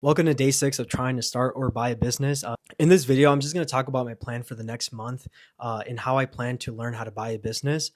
Welcome to day 6 of trying to start or buy a business. In this video, I'm just going to talk about my plan for the next month and how I plan to learn how to buy a business.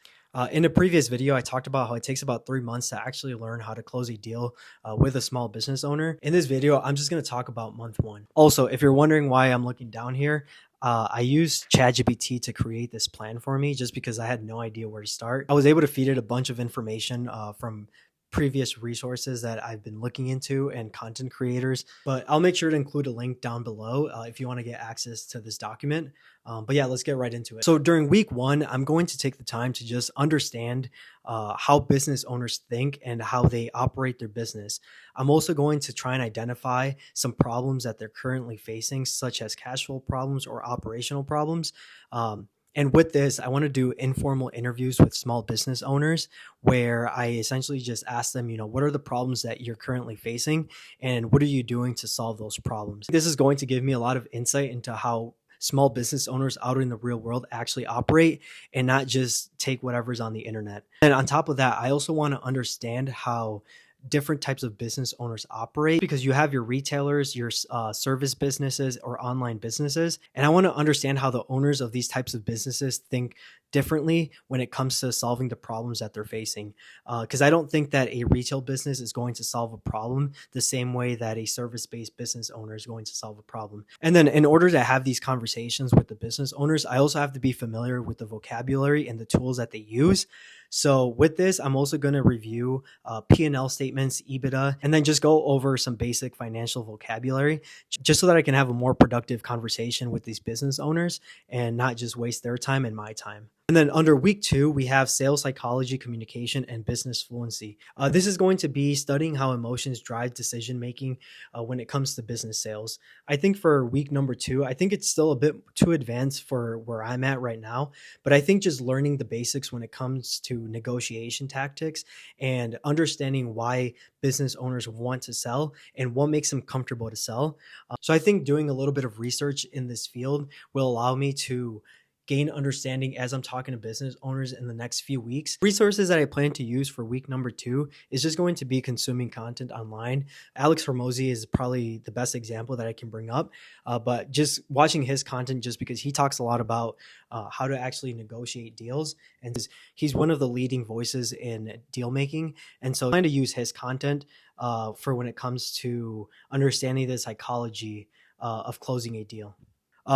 In a previous video, I talked about how it takes about 3 months to actually learn how to close a deal with a small business owner. In this video, I'm just going to talk about month 1. Also, if you're wondering why I'm looking down here, I used ChatGPT to create this plan for me just because I had no idea where to start. I was able to feed it a bunch of information from previous resources that I've been looking into and content creators, but I'll make sure to include a link down below if you want to get access to this document. But yeah, let's get right into it. So during week 1, I'm going to take the time to just understand how business owners think and how they operate their business. I'm also going to try and identify some problems that they're currently facing, such as cash flow problems or operational problems. And with this, I want to do informal interviews with small business owners where I essentially just ask them, what are the problems that you're currently facing and what are you doing to solve those problems? This is going to give me a lot of insight into how small business owners out in the real world actually operate and not just take whatever's on the internet. And on top of that, I also want to understand how different types of business owners operate, because you have your retailers, your service businesses, or online businesses. And I want to understand how the owners of these types of businesses think differently when it comes to solving the problems that they're facing. Because I don't think that a retail business is going to solve a problem the same way that a service-based business owner is going to solve a problem. And then in order to have these conversations with the business owners, I also have to be familiar with the vocabulary and the tools that they use. So with this, I'm also going to review P&L statements, EBITDA, and then just go over some basic financial vocabulary just so that I can have a more productive conversation with these business owners and not just waste their time and my time. And then under week 2, we have sales psychology, communication, and business fluency. This is going to be studying how emotions drive decision making when it comes to business sales. I think for week number 2, I think it's still a bit too advanced for where I'm at right now. But I think just learning the basics when it comes to negotiation tactics and understanding why business owners want to sell and what makes them comfortable to sell. So I think doing a little bit of research in this field will allow me to gain understanding as I'm talking to business owners in the next few weeks. Resources that I plan to use for week number 2 is just going to be consuming content online. Alex Hormozy is probably the best example that I can bring up, but just watching his content, just because he talks a lot about how to actually negotiate deals, and he's one of the leading voices in deal making. And so I plan to use his content for when it comes to understanding the psychology of closing a deal.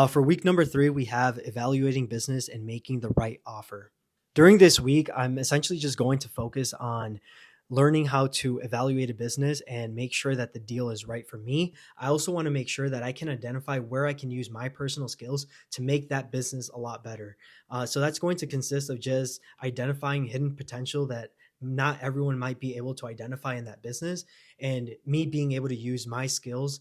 For week number 3, we have evaluating business and making the right offer. During this week, I'm essentially just going to focus on learning how to evaluate a business and make sure that the deal is right for me. I also want to make sure that I can identify where I can use my personal skills to make that business a lot better. So that's going to consist of just identifying hidden potential that not everyone might be able to identify in that business, and me being able to use my skills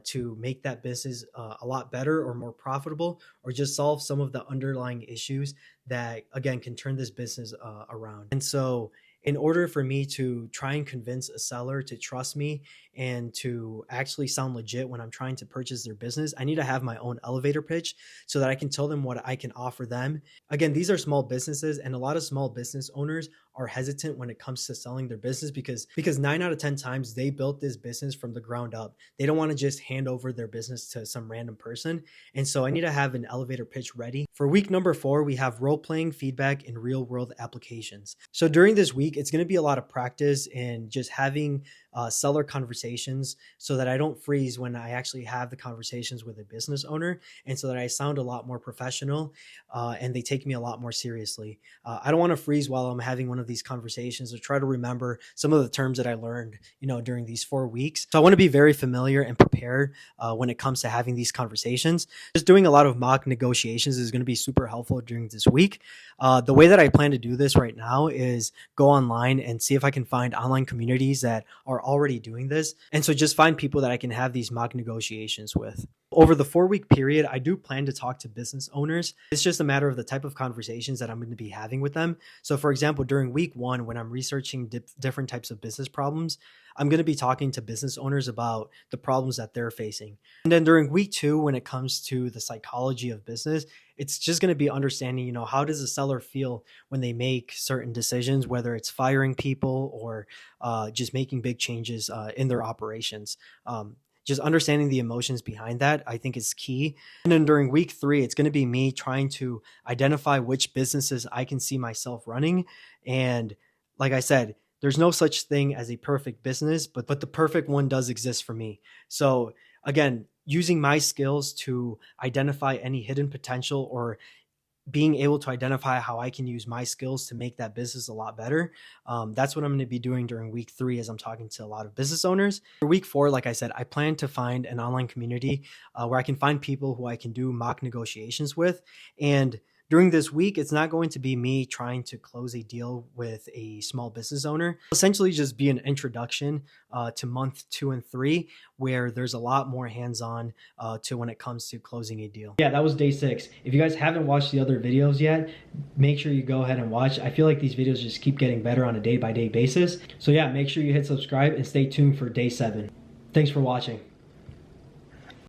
to make that business a lot better or more profitable, or just solve some of the underlying issues that, again, can turn this business around. And so in order for me to try and convince a seller to trust me and to actually sound legit when I'm trying to purchase their business, I need to have my own elevator pitch so that I can tell them what I can offer them. Again, these are small businesses, and a lot of small business owners are hesitant when it comes to selling their business because 9 out of 10 times they built this business from the ground up. They don't want to just hand over their business to some random person. And so I need to have an elevator pitch ready. For week number 4, we have role playing, feedback, and real world applications. So during this week, it's going to be a lot of practice and just having seller conversations so that I don't freeze when I actually have the conversations with a business owner, and so that I sound a lot more professional and they take me a lot more seriously. I don't want to freeze while I'm having one of these conversations, or try to remember some of the terms that I learned, during these 4 weeks. So I want to be very familiar and prepared when it comes to having these conversations. Just doing a lot of mock negotiations is going to be super helpful during this week. The way that I plan to do this right now is go online and see if I can find online communities that are already doing this. And so just find people that I can have these mock negotiations with. Over the 4-week period, I do plan to talk to business owners. It's just a matter of the type of conversations that I'm going to be having with them. So for example, during week 1, when I'm researching different types of business problems, I'm going to be talking to business owners about the problems that they're facing. And then during week 2, when it comes to the psychology of business, it's just going to be understanding, how does a seller feel when they make certain decisions, whether it's firing people or just making big changes in their operations. just understanding the emotions behind that, I think is key. And then during week 3, it's going to be me trying to identify which businesses I can see myself running. And like I said, there's no such thing as a perfect business, but the perfect one does exist for me. So again, using my skills to identify any hidden potential, or being able to identify how I can use my skills to make that business a lot better. That's what I'm going to be doing during week 3 as I'm talking to a lot of business owners. For week 4, like I said, I plan to find an online community where I can find people who I can do mock negotiations with. And during this week, it's not going to be me trying to close a deal with a small business owner. Essentially just be an introduction to month 2 and 3, where there's a lot more hands-on to when it comes to closing a deal. Yeah, that was day 6. If you guys haven't watched the other videos yet, make sure you go ahead and watch. I feel like these videos just keep getting better on a day-by-day basis. So yeah, make sure you hit subscribe and stay tuned for day 7. Thanks for watching.